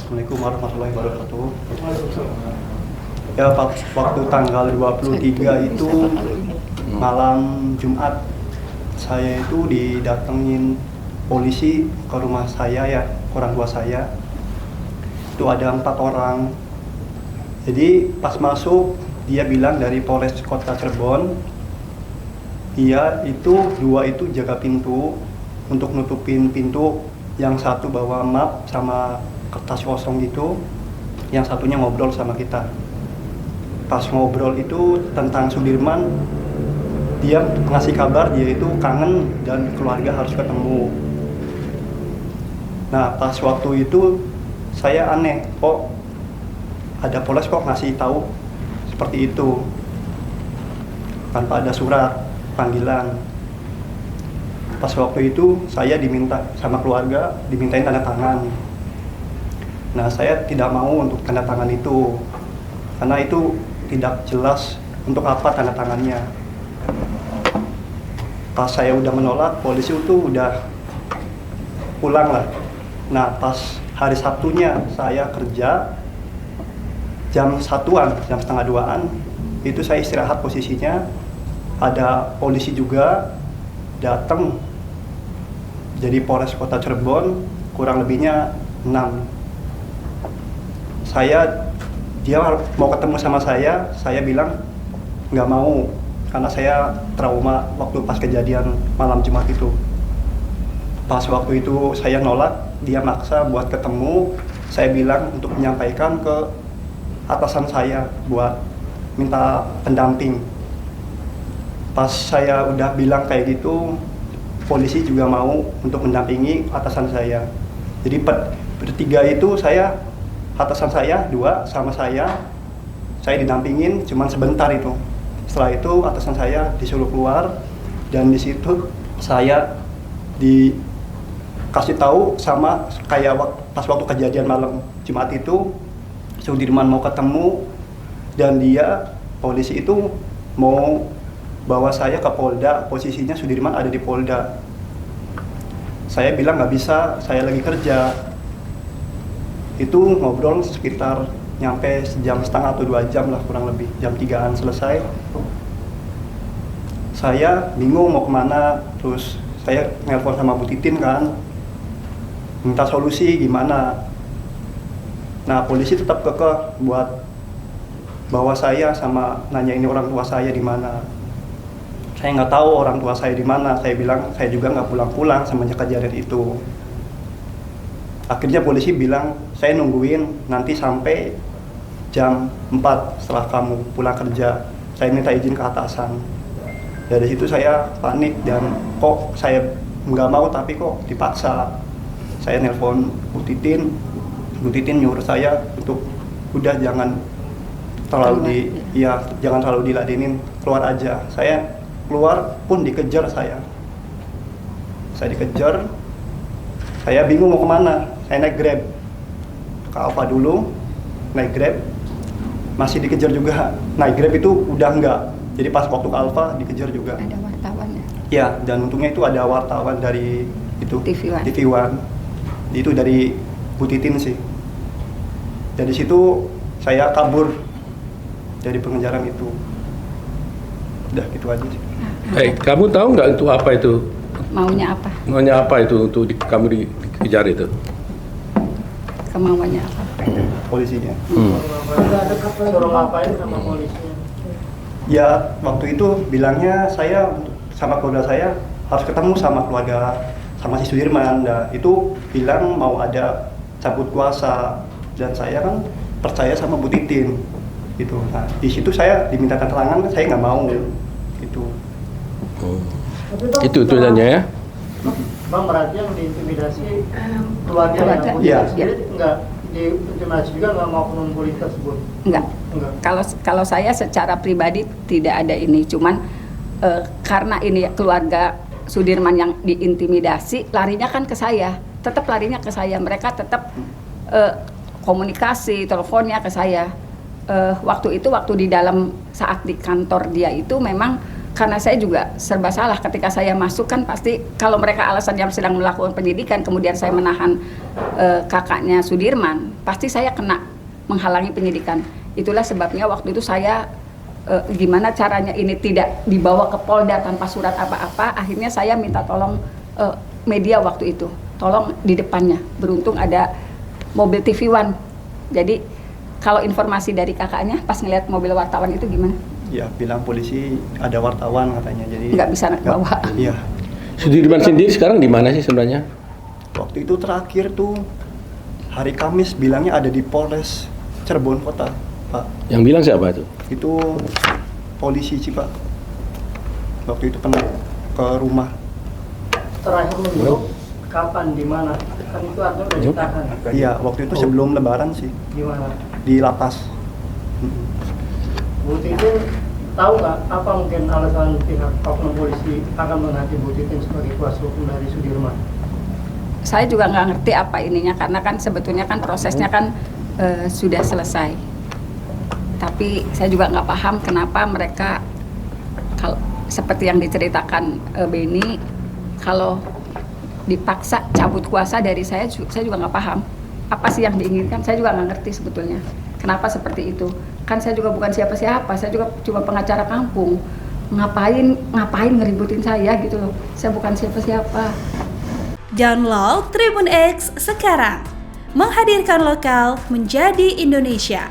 Assalamualaikum warahmatullahi wabarakatuh. Ya, waktu tanggal 23 itu malam Jumat, saya itu didatengin polisi ke rumah saya ya, orang tua saya. Itu ada 4 orang. Jadi pas masuk dia bilang dari Polres Kota Cirebon. Iya, itu 2 itu jaga pintu untuk nutupin pintu. Yang satu bawa map sama kertas kosong gitu, yang satunya ngobrol sama kita. Pas ngobrol itu tentang Sudirman, dia ngasih kabar dia itu kangen dan keluarga harus ketemu. Nah, pas waktu itu saya aneh, kok ada Polres kok ngasih tahu seperti itu tanpa ada surat panggilan. Pas waktu itu saya diminta sama keluarga, dimintain tanda tangan. Nah, saya tidak mau untuk tanda tangan itu, karena itu tidak jelas untuk apa tanda tangannya. Pas saya udah menolak, polisi itu udah pulang lah. Nah, pas hari Sabtunya saya kerja, jam 1-an, jam setengah 2-an, itu saya istirahat posisinya. Ada polisi juga datang. Jadi Polres Kota Cirebon kurang lebihnya 6. Dia mau ketemu sama saya bilang nggak mau karena saya trauma waktu pas kejadian malam Jumat itu. Pas waktu itu saya nolak, dia maksa buat ketemu. Saya bilang untuk menyampaikan ke atasan saya buat minta pendamping. Pas saya udah bilang kayak gitu, polisi juga mau untuk mendampingi atasan saya. Jadi bertiga itu atasan saya 2 sama saya didampingin cuman sebentar itu. Setelah itu atasan saya disuruh keluar dan di situ saya dikasih tahu sama kayak pas waktu kejadian malam Jumat itu Sudirman mau ketemu dan polisi itu mau bawa saya ke Polda, posisinya Sudirman ada di Polda. Saya bilang nggak bisa, saya lagi kerja. Itu ngobrol sekitar nyampe sejam setengah atau 2 jam lah kurang lebih, jam 3-an selesai. Saya bingung mau kemana, terus saya nelpon sama Bu Titin kan, minta solusi gimana. Nah, polisi tetap kekeh buat bawa saya sama nanya ini orang tua saya di mana. Saya nggak tahu orang tua saya di mana. Saya bilang saya juga nggak pulang-pulang semenjak kejadian itu. Akhirnya polisi bilang saya nungguin nanti sampai jam 4 setelah kamu pulang kerja. Saya minta izin ke atasan. Dari situ saya panik dan kok saya nggak mau tapi kok dipaksa. Saya nelpon Bu Titin nyuruh saya untuk udah jangan terlalu jangan terlalu diladenin, keluar aja. Saya keluar pun dikejar saya dikejar, saya bingung mau kemana. Saya naik Grab ke Alfa dulu, naik Grab masih dikejar juga. Naik Grab itu udah enggak, jadi pas waktu ke Alfa dikejar juga. Ada wartawan ya? Ya, dan untungnya itu ada wartawan dari itu TV One. Itu dari Bu Titin sih. Dari situ saya kabur dari pengejaran itu. Udah gitu aja sih. Baik, kamu tahu nggak itu apa itu? Maunya apa? Maunya apa itu untuk kamu dikejar itu? Kemauannya apa? Polisinya. Suruh ngapain sama polisinya? Ya, waktu itu bilangnya saya sama keluarga saya harus ketemu sama keluarga sama si Sudirman. Nah, itu bilang mau ada cabut kuasa dan saya kan percaya sama Bu Titin gitu. Nah, di situ saya diminta tanda tangan, saya nggak mau gitu. Itu tulisannya ya? Bang, berarti yang diintimidasi keluarga yang Iya. sendiri nggak diintimidasi juga, nggak mau oknum polisi tersebut? Enggak. Enggak. Kalau saya secara pribadi tidak ada ini, cuman karena ini keluarga Sudirman yang diintimidasi, larinya kan ke saya, tetap larinya ke saya. Mereka tetap komunikasi, teleponnya ke saya. Waktu di dalam saat di kantor dia itu memang karena saya juga serba salah ketika saya masuk kan pasti kalau mereka alasan yang sedang melakukan penyidikan kemudian saya menahan kakaknya Sudirman pasti saya kena menghalangi penyidikan. Itulah sebabnya waktu itu saya gimana caranya ini tidak dibawa ke Polda tanpa surat apa-apa. Akhirnya saya minta tolong media waktu itu, tolong di depannya. Beruntung ada mobil TV One. Jadi kalau informasi dari kakaknya pas ngeliat mobil wartawan itu gimana? Ya bilang polisi ada wartawan katanya, jadi Nggak bisa anak bawa. Iya. Sudirman sendiri sekarang di mana sih sebenarnya? Waktu itu terakhir tuh hari Kamis bilangnya ada di Polres Cirebon Kota, Pak. Yang bilang siapa itu? Itu polisi sih, Pak. Waktu itu pernah ke rumah. Terakhir menurut kapan, di mana? Kan itu artinya udah ditahan. Iya, waktu itu sebelum Lebaran sih, Di mana? di lapas. Bu Titin tahu nggak apa mungkin alasan pihak oknum polisi akan mengganti Bu Titin sebagai kuasa hukum dari Sudirman? Saya juga nggak ngerti apa ininya, karena kan sebetulnya kan prosesnya kan sudah selesai. Tapi saya juga nggak paham kenapa mereka, kalau seperti yang diceritakan Beni, kalau dipaksa cabut kuasa dari saya juga nggak paham apa sih yang diinginkan. Saya juga nggak ngerti sebetulnya kenapa seperti itu. Kan saya juga bukan siapa-siapa, saya juga cuma pengacara kampung. Ngapain ngeributin saya gitu loh. Saya bukan siapa-siapa. Download Tribun X sekarang, menghadirkan lokal menjadi Indonesia.